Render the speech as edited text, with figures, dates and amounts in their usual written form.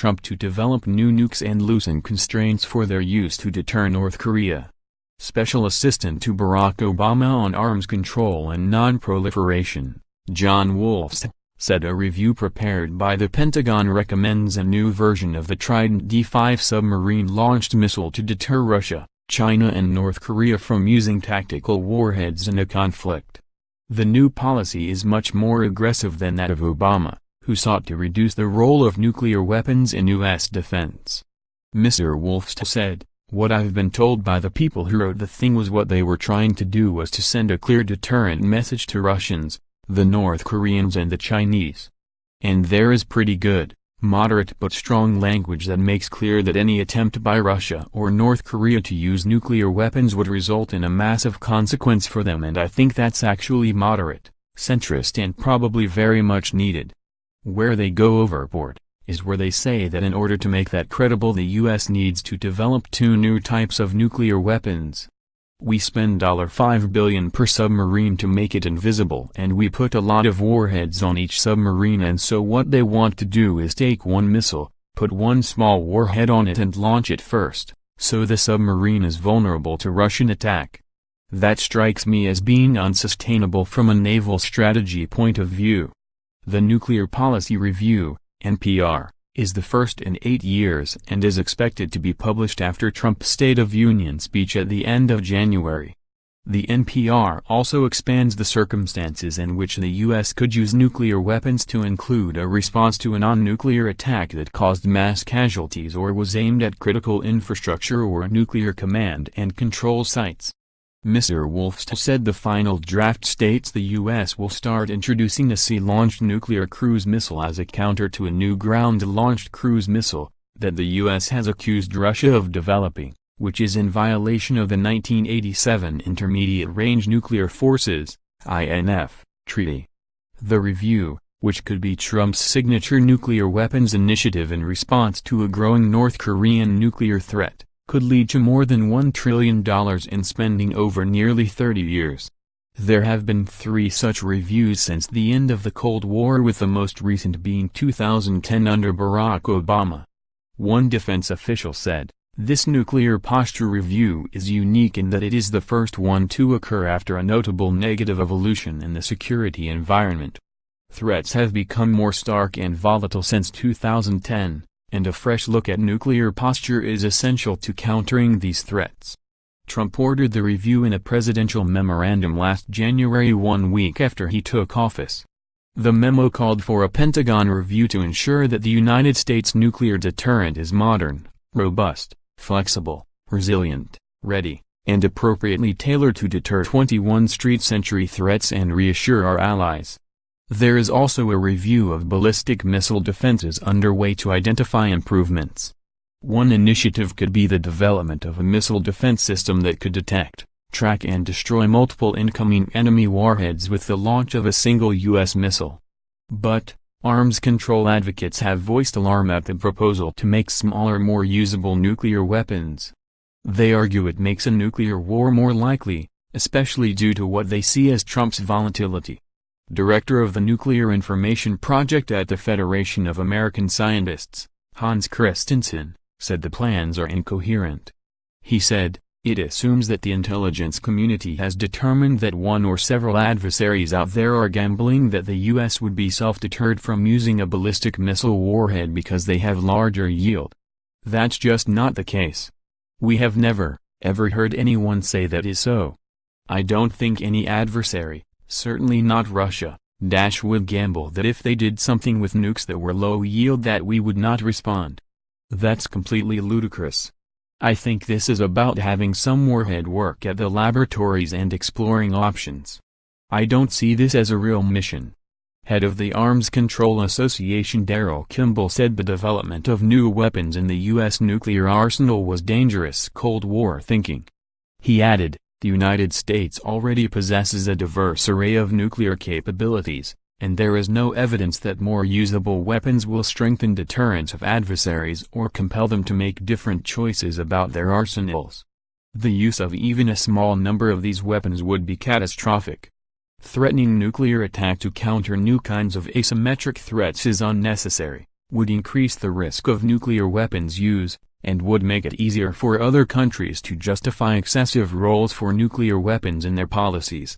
Trump to develop new nukes and loosen constraints for their use to deter North Korea. Special Assistant to Barack Obama on Arms Control and Non-Proliferation, Jon Wolfsthal, said a review prepared by the Pentagon recommends a new version of the Trident D5 submarine-launched missile to deter Russia, China and North Korea from using tactical warheads in a conflict. The new policy is much more aggressive than that of Obama, who sought to reduce the role of nuclear weapons in U.S. defense. Mr. Wolfsthal said, "What I've been told by the people who wrote the thing was what they were trying to do was to send a clear deterrent message to Russians, the North Koreans and the Chinese. And there is pretty good, moderate but strong language that makes clear that any attempt by Russia or North Korea to use nuclear weapons would result in a massive consequence for them, and I think that's actually moderate, centrist and probably very much needed. Where they go overboard is where they say that in order to make that credible the U.S. needs to develop 2 new types of nuclear weapons. We spend $5 billion per submarine to make it invisible, and we put a lot of warheads on each submarine, and so what they want to do is take one missile, put one small warhead on it and launch it first, so the submarine is vulnerable to Russian attack. That strikes me as being unsustainable from a naval strategy point of view. The Nuclear Policy Review, NPR, is the first in 8 years and is expected to be published after Trump's State of Union speech at the end of January. The NPR also expands the circumstances in which the U.S. could use nuclear weapons to include a response to a non-nuclear attack that caused mass casualties or was aimed at critical infrastructure or nuclear command and control sites. Mr. Wolfsthal said the final draft states the U.S. will start introducing a sea-launched nuclear cruise missile as a counter to a new ground-launched cruise missile that the U.S. has accused Russia of developing, which is in violation of the 1987 Intermediate Range Nuclear Forces (INF) Treaty. The review, which could be Trump's signature nuclear weapons initiative in response to a growing North Korean nuclear threat, could lead to more than $1 trillion in spending over nearly 30 years. There have been 3 such reviews since the end of the Cold War, with the most recent being 2010 under Barack Obama. One defense official said, "This nuclear posture review is unique in that it is the first one to occur after a notable negative evolution in the security environment. Threats have become more stark and volatile since 2010. And a fresh look at nuclear posture is essential to countering these threats." Trump ordered the review in a presidential memorandum last January, 1 week after he took office. The memo called for a Pentagon review to ensure that the United States nuclear deterrent is modern, robust, flexible, resilient, ready, and appropriately tailored to deter 21st century threats and reassure our allies. There is also a review of ballistic missile defenses underway to identify improvements. One initiative could be the development of a missile defense system that could detect, track and destroy multiple incoming enemy warheads with the launch of a single U.S. missile. But, arms control advocates have voiced alarm at the proposal to make smaller, more usable nuclear weapons. They argue it makes a nuclear war more likely, especially due to what they see as Trump's volatility. Director of the Nuclear Information Project at the Federation of American Scientists, Hans Christensen, said the plans are incoherent. He said, "It assumes that the intelligence community has determined that one or several adversaries out there are gambling that the U.S. would be self-deterred from using a ballistic missile warhead because they have larger yield. That's just not the case. We have never, ever heard anyone say that is so. I don't think any adversary, certainly not Russia, would gamble that if they did something with nukes that were low yield that we would not respond. That's completely ludicrous. I think this is about having some warhead work at the laboratories and exploring options. I don't see this as a real mission." Head of the Arms Control Association Daryl Kimball said the development of new weapons in the U.S. nuclear arsenal was dangerous Cold War thinking. He added, "The United States already possesses a diverse array of nuclear capabilities, and there is no evidence that more usable weapons will strengthen deterrence of adversaries or compel them to make different choices about their arsenals. The use of even a small number of these weapons would be catastrophic. Threatening nuclear attack to counter new kinds of asymmetric threats is unnecessary, would increase the risk of nuclear weapons use, and would make it easier for other countries to justify excessive roles for nuclear weapons in their policies.